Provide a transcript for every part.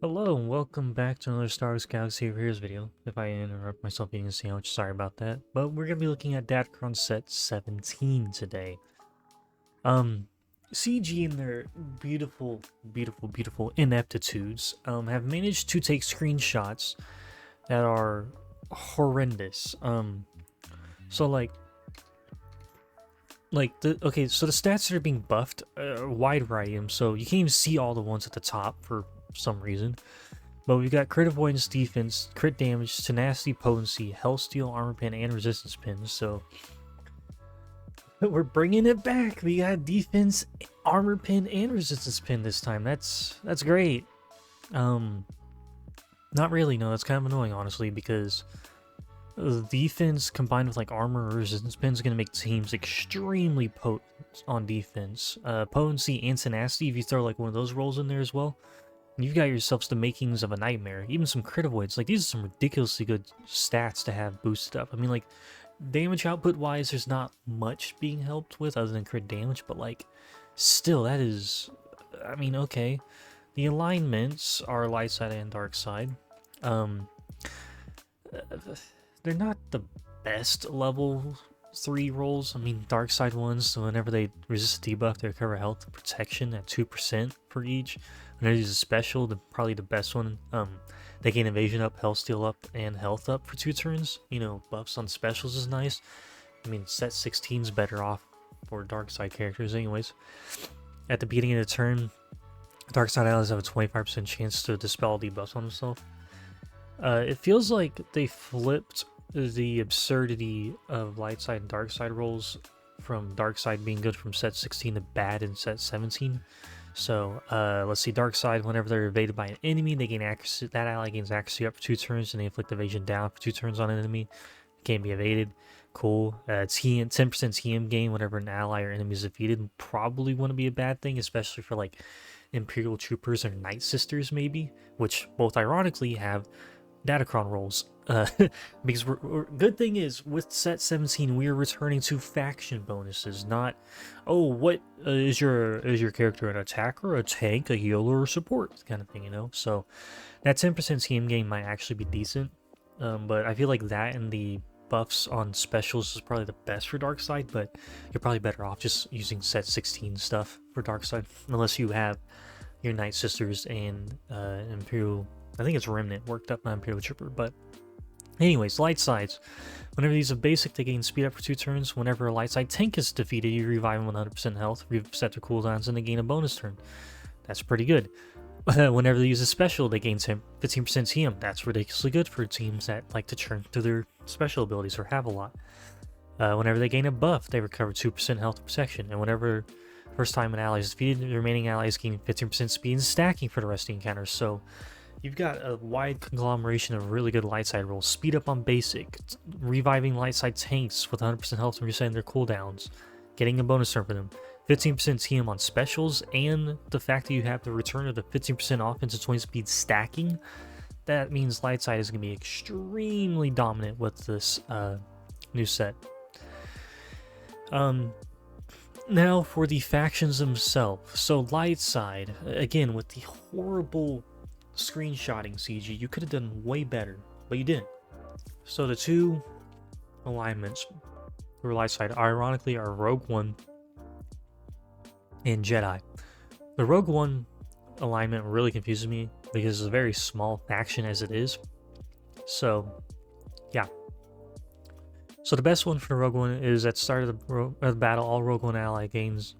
Hello and welcome back to another Star Wars Galaxy of Heroes video. If I interrupt myself eating a sandwich, sorry about that. But we're going to be looking at Datacron set 17 today. CG in their beautiful ineptitudes have managed to take screenshots that are horrendous. So so the stats that are being buffed are wide variety, so you can't even see all the ones at the top for some reason. But we've got crit avoidance, defense, crit damage, tenacity, potency, health steal, armor pin, and resistance pins. So we're bringing it back. We got defense, armor pin, and resistance pin this time. That's great. Not really. No, that's kind of annoying, honestly, because the defense combined with like armor or resistance pins is going to make teams extremely potent on defense. Potency and tenacity, if you throw like one of those rolls in there as well, you've got yourselves the makings of a nightmare. Even some crit avoids. Like, these are some ridiculously good stats to have boosted up. I mean, like, damage output wise, there's not much being helped with other than crit damage, but like, still, that is, I mean, okay. The alignments are light side and dark side. They're not the best level 3 rolls. I mean, dark side ones, so whenever they resist debuff, they recover health and protection at 2% for each. Whenever they use a special, probably the best one, they gain evasion up, health steal up, and health up for 2 turns. You know, buffs on specials is nice. I mean, set 16's better off for dark side characters anyways. At the beginning of the turn, dark side allies have a 25% chance to dispel debuffs on themselves. It feels like they flipped the absurdity of light side and dark side rolls from dark side being good from set 16 to bad in set 17. So let's see, dark side, whenever they're evaded by an enemy, they gain accuracy. That ally gains accuracy up for 2 turns, and they inflict evasion down for 2 turns on an enemy. It can't be evaded. Cool. 10% TM gain whenever an ally or enemy is defeated. Probably wouldn't be a bad thing, especially for like Imperial Troopers or Night Sisters maybe, which both ironically have Datacron rolls. Because good thing is, with set 17, we are returning to faction bonuses, not, oh, what is your character, an attacker, a tank, a healer, or support kind of thing, you know? So that 10% team game might actually be decent, but I feel like that and the buffs on specials is probably the best for dark side, but you're probably better off just using set 16 stuff for dark side, unless you have your Night Sisters and Imperial, I think it's Remnant worked up, not Imperial Trooper. But anyways, light sides. Whenever these are basic, they gain speed up for 2 turns. Whenever a light side tank is defeated, you revive them 100% health, reset their cooldowns, and they gain a bonus turn. That's pretty good. Whenever they use a special, they gain 15% TM. That's ridiculously good for teams that like to churn through their special abilities or have a lot. Whenever they gain a buff, they recover 2% health protection. And whenever first time an ally is defeated, the remaining allies gain 15% speed and stacking for the rest of the encounters. So you've got a wide conglomeration of really good light side rolls. Speed up on basic, reviving light side tanks with 100% health and resetting their cooldowns, getting a bonus turn for them, 15% TM on specials, and the fact that you have the return of the 15% offense and 20 speed stacking. That means light side is going to be extremely dominant with this new set. Now for the factions themselves. So light side, again, with the horrible screenshotting CG, you could have done way better, but you didn't. So the 2 alignments for light side, ironically, are Rogue One and Jedi. The Rogue One alignment really confuses me because it's a very small faction as it is. So yeah. So the best one for the Rogue One is at the start of the battle, all Rogue One ally gains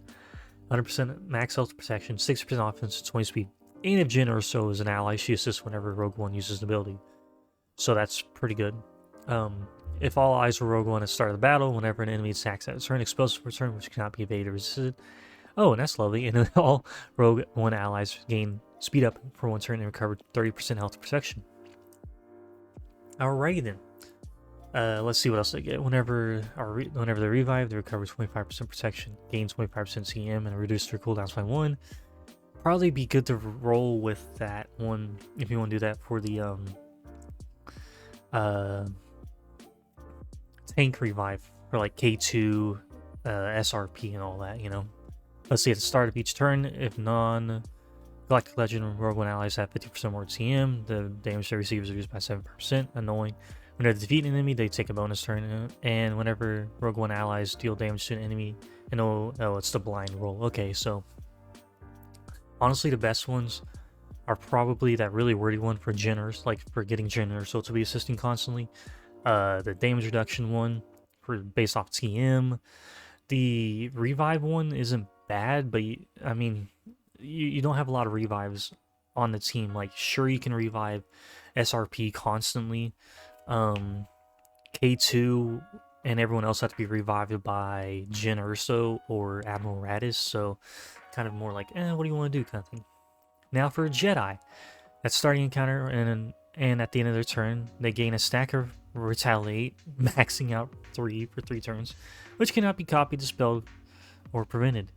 100% max health protection, 60% offense, 20 speed. And if Jyn Erso is an ally, she assists whenever Rogue One uses an ability. So that's pretty good. If all eyes were Rogue One at the start of the battle, whenever an enemy attacks at a turn, explosive return, which cannot be evaded or resisted. Oh, and that's lovely. And then all Rogue One allies gain speed up for 1 turn and recover 30% health protection. Alrighty then. Let's see what else they get. Whenever they revive, they recover 25% protection, gain 25% CM, and reduce their cooldowns by 1. Probably be good to roll with that one if you want to do that for the tank revive for like K2, SRP, and all that. You know, let's see, at the start of each turn, if Galactic Legend Rogue One allies have 50% more TM. The damage they receive is reduced by 7%. Annoying. Whenever they defeat an enemy, they take a bonus turn. And whenever Rogue One allies deal damage to an enemy, and oh, it's the blind roll. Okay, so honestly, the best ones are probably that really wordy one for Jenners, like for getting Jenner, so to be assisting constantly. The damage reduction one for based off TM. The revive one isn't bad, but I mean, you don't have a lot of revives on the team. Like, sure, you can revive SRP constantly. K2 and everyone else have to be revived by Jyn Erso or Admiral Radis, so kind of more like, what do you want to do kind of thing. Now for a Jedi, at starting encounter and at the end of their turn, they gain a stack of Retaliate, maxing out 3 for 3 turns, which cannot be copied, dispelled, or prevented.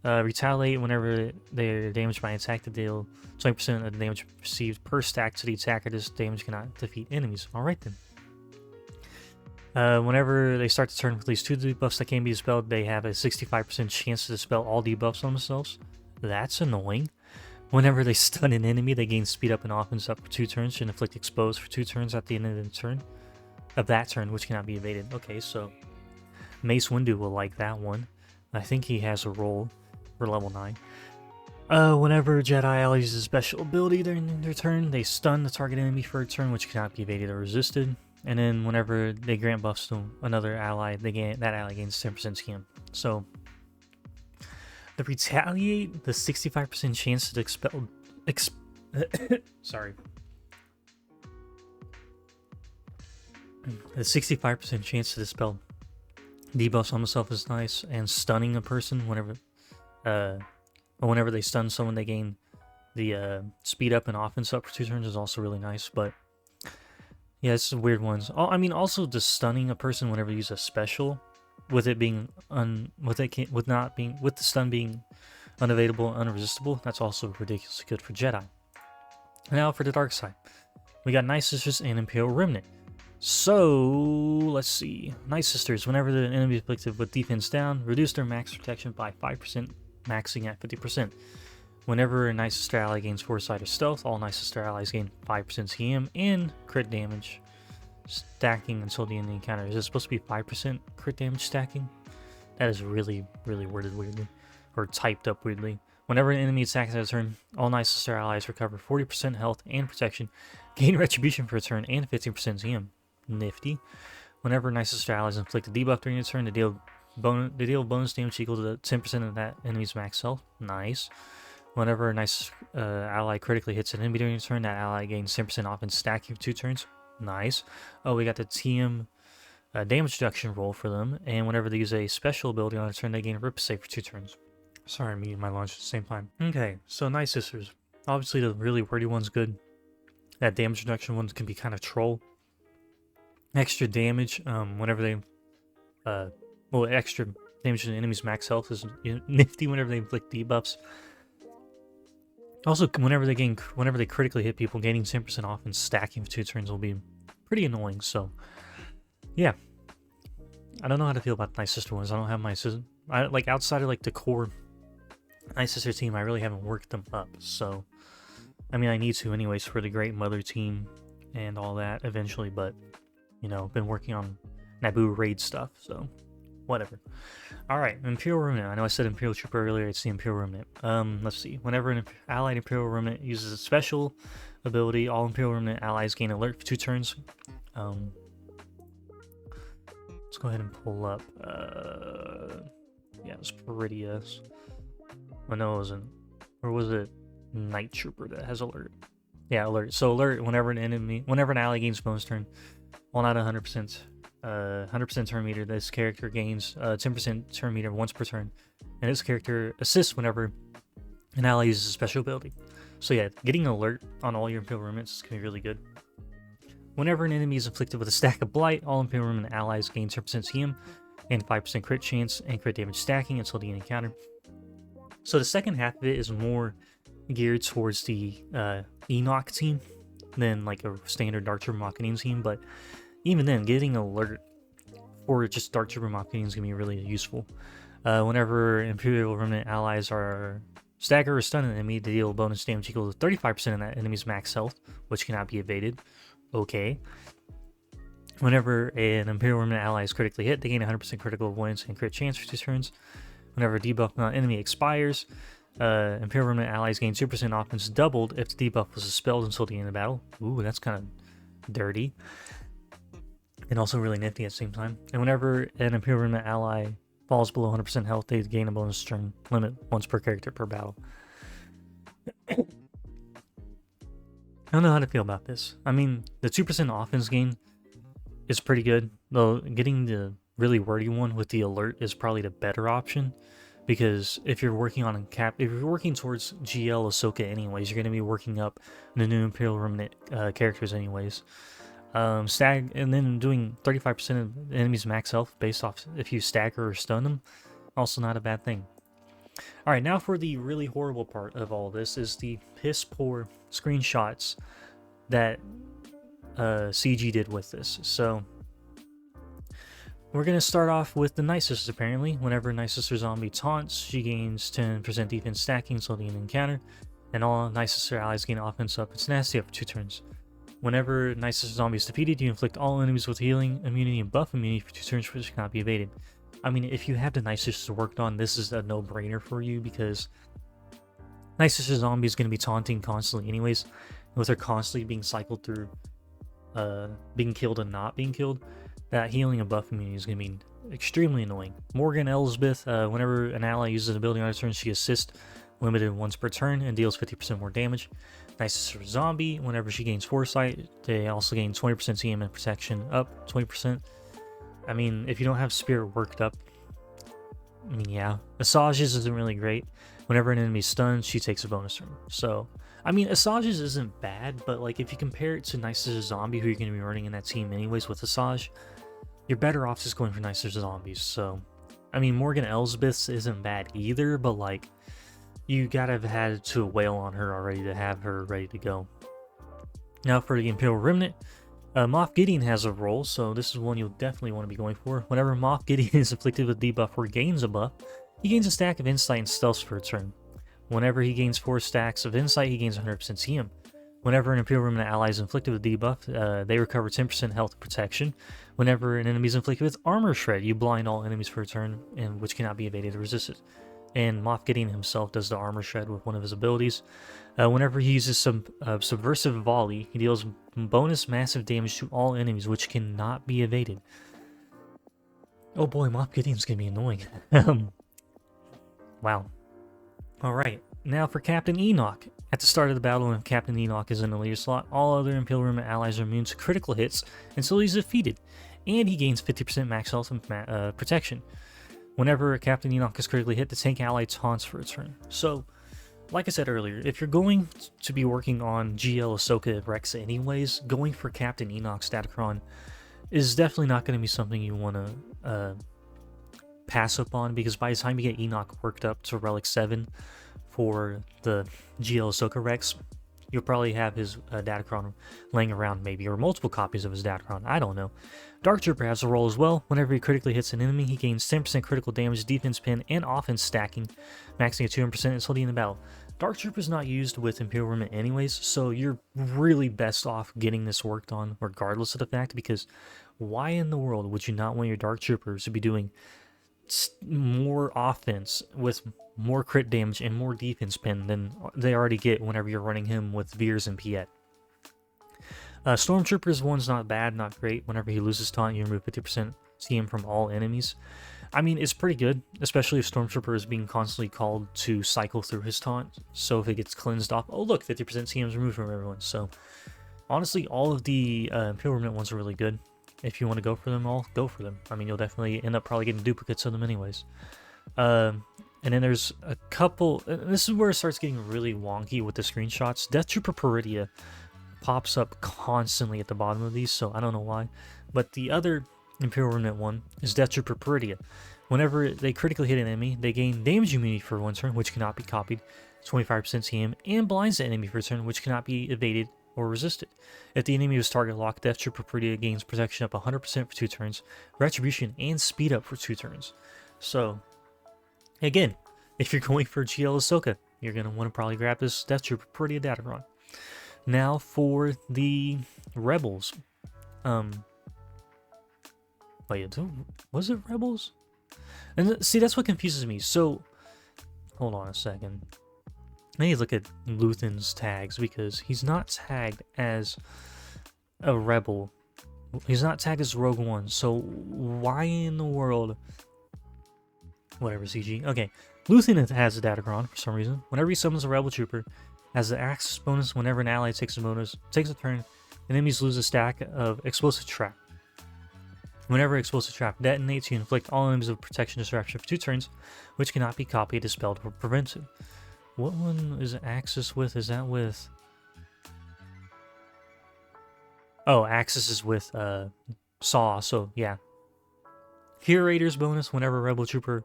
Retaliate, whenever they're damaged by an attack, to deal 20% of the damage received per stack to the attacker. This damage cannot defeat enemies. Alright then. Whenever they start the turn with at least 2 debuffs that can be dispelled, they have a 65% chance to dispel all debuffs on themselves. That's annoying. Whenever they stun an enemy, they gain speed up and offense up for 2 turns and inflict expose for 2 turns at the end of the turn. Of that turn, which cannot be evaded. Okay, so Mace Windu will like that one. I think he has a role for level 9. Whenever Jedi ally uses a special ability during their turn, they stun the target enemy for a turn, which cannot be evaded or resisted. And then whenever they grant buffs to another ally, that ally gains 10% TM. So the Retaliate, the 65% chance to expel sorry. The 65% chance to dispel debuffs on themselves is nice, and stunning a person whenever they stun someone, they gain the speed up and offense up for 2 turns is also really nice. But yeah, it's some weird ones. I mean, also just stunning a person whenever you use a special, with it being with the stun being unavailable, unresistible. That's also ridiculously good for Jedi. Now for the dark side, we got Night Sisters and Imperial Remnant. So let's see. Night Sisters, whenever the enemy is afflicted with defense down, reduce their max protection by 5%, maxing at 50%. Whenever a Night Sister ally gains Foresight or Stealth, all Night Sister allies gain 5% TM and crit damage, stacking until the end of the encounter. Is it supposed to be 5% crit damage stacking? That is really, really worded weirdly, or typed up weirdly. Whenever an enemy attacks at a turn, all Night Sister allies recover 40% health and protection, gain retribution for a turn, and 15% TM. Nifty. Whenever Night Sister allies inflict a debuff during a turn, they deal bonus damage equal to 10% of that enemy's max health. Nice. Whenever a Night ally critically hits an enemy during a turn, that ally gains 10% offense stacking for 2 turns. Nice. Oh, we got the TM damage reduction roll for them, and whenever they use a special ability on a turn, they gain Rip Save for 2 turns. Sorry, I'm eating my lunch at the same time. Okay, so Night Sisters. Obviously, the really wordy one's good. That damage reduction one can be kind of troll. Extra damage, whenever they, extra damage to the enemy's max health is nifty whenever they inflict debuffs. Also, whenever they critically hit people, gaining 10% off and stacking for 2 turns will be pretty annoying. So, yeah, I don't know how to feel about the Night Sister ones. I don't have my sister. Like outside of like the core Night Sister team, I really haven't worked them up. So, I mean, I need to anyways for the Great Mother team and all that eventually, but. You know, been working on Naboo raid stuff, so whatever. Alright, Imperial Remnant. I know I said Imperial Trooper earlier, it's the Imperial Remnant. Let's see. Whenever an allied Imperial Remnant uses a special ability, all Imperial Remnant allies gain alert for 2 turns. Let's go ahead and pull up. Yeah, it was Peridius. Oh no, it wasn't. Or was it Night Trooper that has alert? Yeah, alert. So alert, whenever an ally gains bonus turn, while not 100% turn meter, this character gains 10% turn meter once per turn, and this character assists whenever an ally uses a special ability. So yeah, getting alert on all your Imperial Remnants can be really good. Whenever an enemy is afflicted with a stack of Blight, all Imperial Remnant allies gain 10% TM and 5% crit chance and crit damage stacking until the end encounter. So the second half of it is more geared towards the Enoch team than like a standard Dark Trooper Machinian team, but even then, getting alert for just Dark Trooper Machinian is going to be really useful. Whenever Imperial Remnant allies are Stagger or stun an enemy to deal bonus damage equal to 35% of that enemy's max health, which cannot be evaded. Okay. Whenever an Imperial Remnant ally is critically hit, they gain 100% critical avoidance and crit chance for 2 turns. Whenever a debuff on an enemy expires, Imperial Remnant allies gain 2% offense doubled if the debuff was dispelled until the end of battle. Ooh, that's kind of dirty. And also really nifty at the same time. And whenever an Imperial Remnant ally falls below 100% health, they gain a bonus turn limit once per character per battle. I don't know how to feel about this. I mean, the 2% offense gain is pretty good, though getting the really wordy one with the alert is probably the better option, because if you're working on if you're working towards GL Ahsoka anyways, you're going to be working up the new Imperial Remnant characters anyways. And then doing 35% of the enemy's max health based off if you stagger or stun them, also not a bad thing. Alright, now for the really horrible part of all this is the piss poor screenshots that CG did with this. So we're going to start off with the Night Sister apparently. Whenever Night Sister zombie taunts, she gains 10% defense stacking until the end of the encounter, and all Night Sister allies gain offense up. It's nasty up for 2 turns. Whenever Night Sister zombie is defeated, you inflict all enemies with healing, immunity, and buff immunity for 2 turns, which cannot be evaded. I mean, if you have the Night Sister worked on, this is a no-brainer for you, because Night Sister zombie is going to be taunting constantly anyways, with her constantly being cycled through being killed and not being killed. That healing and buff immunity is going to be extremely annoying. Morgan Elsbeth, whenever an ally uses an ability on her turn, she assists limited once per turn and deals 50% more damage. Night Sister zombie, whenever she gains foresight, they also gain 20% CM and protection up 20%. I mean, if you don't have spirit worked up, I mean, yeah. Assages isn't really great. Whenever an enemy stuns, she takes a bonus turn. So, I mean, Assages isn't bad, but like if you compare it to Night Sister zombie, who you're going to be running in that team anyways with Assage, you're better off just going for Night Sister zombies. So, I mean, Morgan Elsbeth isn't bad either, but like, you gotta have had to wail on her already to have her ready to go. Now for the Imperial Remnant, Moff Gideon has a role, so this is one you'll definitely want to be going for. Whenever Moff Gideon is afflicted with debuff or gains a buff, he gains a stack of insight and stealth for a turn. Whenever he gains 4 stacks of insight, he gains 100% CM. Whenever an Imperial Remnant ally is inflicted with debuff, they recover 10% health protection. Whenever an enemy is inflicted with armor shred, you blind all enemies for a turn, and which cannot be evaded or resisted. And Moff Gideon himself does the armor shred with one of his abilities. Whenever he uses some subversive volley, he deals bonus massive damage to all enemies, which cannot be evaded. Oh boy, Moff Gideon's gonna be annoying. Wow. Alright, now for Captain Enoch. At the start of the battle, when Captain Enoch is in the leader slot, all other Imperial Remnant allies are immune to critical hits until he's defeated, and he gains 50% max health and protection. Whenever Captain Enoch is critically hit, the tank ally taunts for a turn. So, like I said earlier, if you're going to be working on GL Ahsoka Rex anyways, going for Captain Enoch's Datacron is definitely not going to be something you want to pass up on, because by the time you get Enoch worked up to Relic 7 for the GL Ahsoka Rex, you'll probably have his Datacron laying around maybe, or multiple copies of his Datacron, I don't know. Dark Trooper has a role as well. Whenever he critically hits an enemy, he gains 10% critical damage, defense pin, and offense stacking, maxing at 200% until the end of the battle. Dark Trooper is not used with Imperial Remnant anyways, so you're really best off getting this worked on regardless of the fact, because why in the world would you not want your Dark Troopers to be doing more offense with more crit damage and more defense pin than they already get whenever you're running him with Veers and Piet? Stormtrooper's one's not bad, not great. Whenever he loses taunt, you remove 50% CM from all enemies. I mean, it's pretty good, especially if Stormtrooper is being constantly called to cycle through his taunt. So if it gets cleansed off, oh look, 50% CM is removed from everyone. So honestly, all of the Imperial Remnant ones are really good. If you want to go for them all, go for them. I mean, you'll definitely end up probably getting duplicates of them anyways. And then there's a couple, this is where it starts getting really wonky with the screenshots. Death Trooper Peridia pops up constantly at the bottom of these, so I don't know why. But the other Imperial Remnant one is Death Trooper Peridia. Whenever they critically hit an enemy, they gain damage immunity for 1 turn, which cannot be copied, 25% CM, and blinds the enemy for a turn, which cannot be evaded or resisted. If the enemy was target locked, Death Trooper Peridia gains protection up 100% for 2 turns, retribution, and speed up for 2 turns. So, again, if you're going for GL Ahsoka, you're going to want to probably grab this Death Trooper pretty Datacron. Now for the Rebels. Wait, was it Rebels? And see, that's what confuses me. So, hold on a second. I need to look at Luthen's tags because he's not tagged as a Rebel. He's not tagged as Rogue One. So, why in the world? Whatever, CG. Okay, Luthen has a Datacron for some reason. Whenever he summons a Rebel Trooper, has the access bonus whenever an ally takes a turn, enemies lose a stack of explosive trap. Whenever explosive trap detonates, you inflict all enemies with protection disruption for 2 turns, which cannot be copied, dispelled, or prevented. What one is Axis with? Is that with... Oh, Axis is with Saw, so yeah. Curator's bonus, whenever Rebel Trooper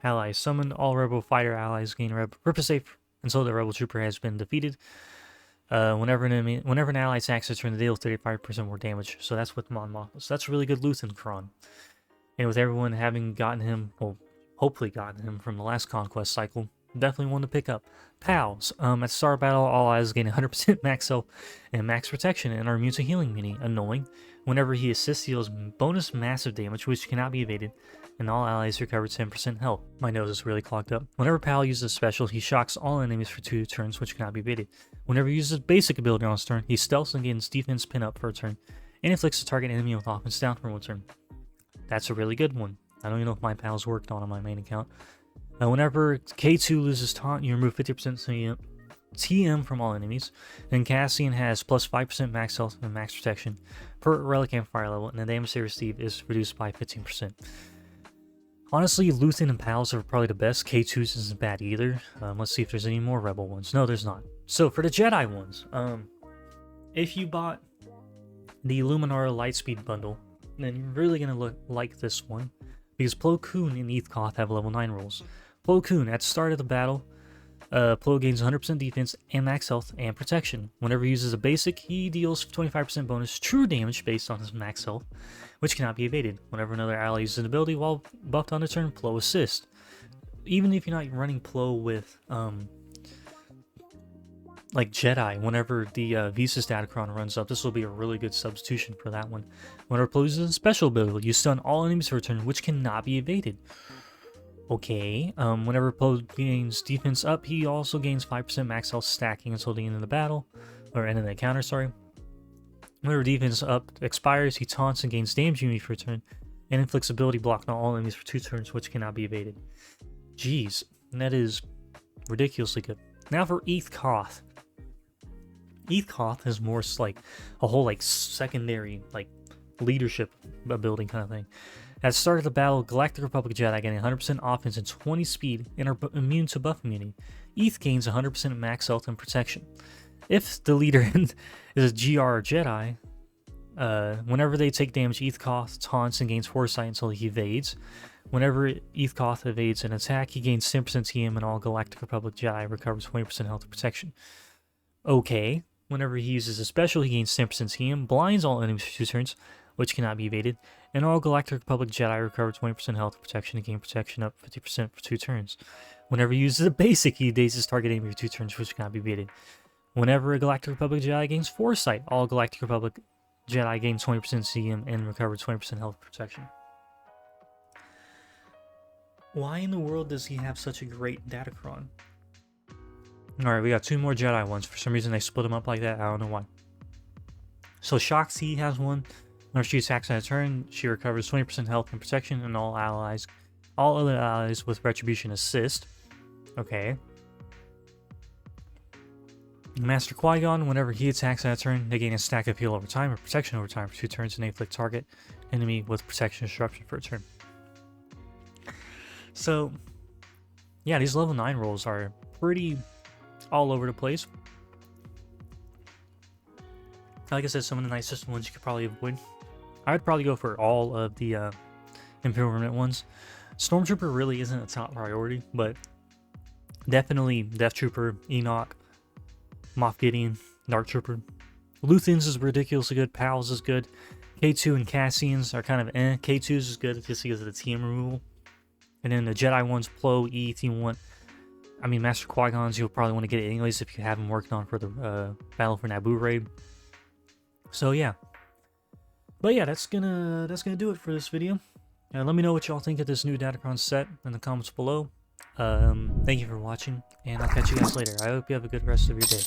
allies summoned, all Rebel Fighter allies gain Ripper Safe until the Rebel Trooper has been defeated. Whenever an ally attacks a turn, they deal 35% more damage. So that's with Mon Mothma. So that's a really good Luthen-cron. And with everyone having gotten him, well, hopefully gotten him from the last Conquest cycle, definitely one to pick up. Pals. At the start of battle, all allies gain 100% max health and max protection and are immune to healing mini. Annoying. Whenever he assists, he deals bonus massive damage, which cannot be evaded, and all allies recover 10% health. My nose is really clogged up. Whenever Pal uses a special, he shocks all enemies for 2 turns, which cannot be evaded. Whenever he uses basic ability on his turn, he stealths and gains defense pin up for a turn, and inflicts a target enemy with offense down for 1 turn. That's a really good one. I don't even know if my Pal's worked on my main account. Whenever K2 loses taunt, you remove 50% TM from all enemies. Then Cassian has plus 5% max health and max protection per relic amplifier level, and the damage they receive is reduced by 15%. Honestly, Luthen and Pals are probably the best. K2's isn't bad either. Let's see if there's any more Rebel ones. No, there's not. So for the Jedi ones, if you bought the Luminara Lightspeed bundle, then you're really gonna like this one, because Plo Koon and Eth Koth have level 9 rolls. Plo Koon, at the start of the battle, Plo gains 100% defense and max health and protection. Whenever he uses a basic, he deals 25% bonus true damage based on his max health, which cannot be evaded. Whenever another ally uses an ability while buffed on the turn, Plo assists. Even if you're not running Plo with like Jedi, whenever the Visas Datacron runs up, this will be a really good substitution for that one. Whenever Plo uses a special ability, you stun all enemies for a turn, which cannot be evaded. Okay, whenever Plo gains defense up, he also gains 5% max health stacking until the end of the battle, or end of the encounter, sorry. Whenever defense up expires, he taunts and gains damage immunity for a turn, and inflicts ability block on all enemies for 2 turns, which cannot be evaded. Jeez, that is ridiculously good. Now for Eth Koth. Eth Koth is more like a whole like secondary like leadership ability kind of thing. At the start of the battle, Galactic Republic Jedi getting 100% offense and 20 speed and are immune to buff immunity. Eth gains 100% max health and protection. If the leader is a GR Jedi, whenever they take damage, Eth Koth taunts and gains foresight until he evades. Whenever Eth Koth evades an attack, he gains 10% TM and all Galactic Republic Jedi recovers 20% health and protection. Okay, whenever he uses a special, he gains 10% TM, blinds all enemies for 2 turns, which cannot be evaded, and all Galactic Republic Jedi recover 20% health and protection and gain protection up 50% for 2 turns. Whenever he uses a basic, he dazes target enemy for 2 turns, which cannot be evaded. Whenever a Galactic Republic Jedi gains foresight, all Galactic Republic Jedi gain 20% CM and recover 20% health protection. Why in the world does he have such a great Datacron? Alright, we got 2 more Jedi ones. For some reason they split them up like that. I don't know why. So Shoxi has one. Whenever she attacks on a turn, she recovers 20% health and protection, and all other allies with Retribution assist. Okay. Master Qui-Gon, whenever he attacks on a turn, they gain a stack of heal over time or protection over time for 2 turns, and they inflict target enemy with protection disruption for a turn. So, yeah, these level 9 rolls are pretty all over the place. Like I said, some of the nicest ones you could probably avoid. I would probably go for all of the Imperial Remnant ones. Stormtrooper really isn't a top priority, but definitely Death Trooper, Enoch, Moff Gideon, Dark Trooper. Luthen's is ridiculously good. Pal's is good. K2 and Cassian's are kind of eh. K2's is good just because of the TM removal. And then the Jedi ones, Plo, Eth, you want I mean, Master Qui-Gon's you'll probably want to get it anyways if you have him working on for the Battle for Naboo raid. So yeah. But yeah, that's gonna do it for this video. Let me know what y'all think of this new Datacron set in the comments below. Thank you for watching, and I'll catch you guys later. I hope you have a good rest of your day.